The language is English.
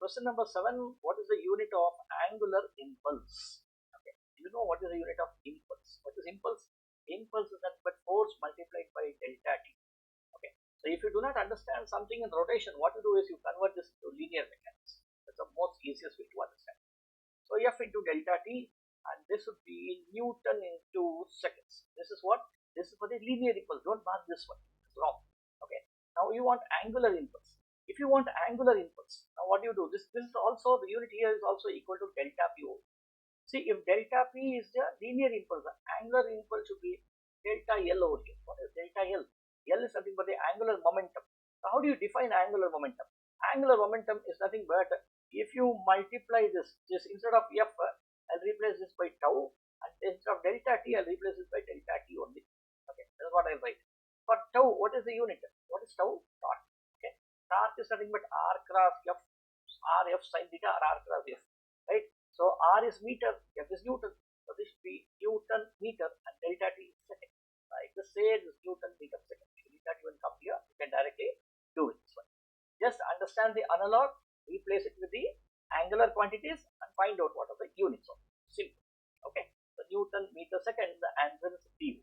Question number 7, what is the unit of angular impulse? Okay, you know what is the unit of impulse? What is impulse? Impulse is nothing but force multiplied by delta t. Okay, so if you do not understand something in rotation, what you do is you convert this to linear mechanics. That's the most easiest way to understand. So F into delta t, and this would be Newton into seconds. This is what? This is for the linear impulse. Don't mark this one. It's wrong. Okay. Now you want angular impulse. If you want angular impulse, now what do you do? This is also, the unit here is also equal to delta p over. See, if delta p is the linear impulse, the angular impulse should be delta L over here. What is delta L? L is nothing but the angular momentum. So how do you define angular momentum? Angular momentum is nothing but, if you multiply this instead of F, I'll replace this by tau, and instead of delta t, I'll replace this by delta t only. Okay, that's what I write. For tau, what is the unit? What is tau? Torque. Okay, torque is nothing but R cross F, R F sin theta, or R cross F, right? So R is meter, F is Newton. So this should be Newton meter, and delta t is second. Like the say this Newton meter second. If you need that, you will come here. You can directly do it this way. Just understand the analog, replace it with the angular quantities, and find out what are the units of it. Simple. Okay. So Newton meter second, the answer is D.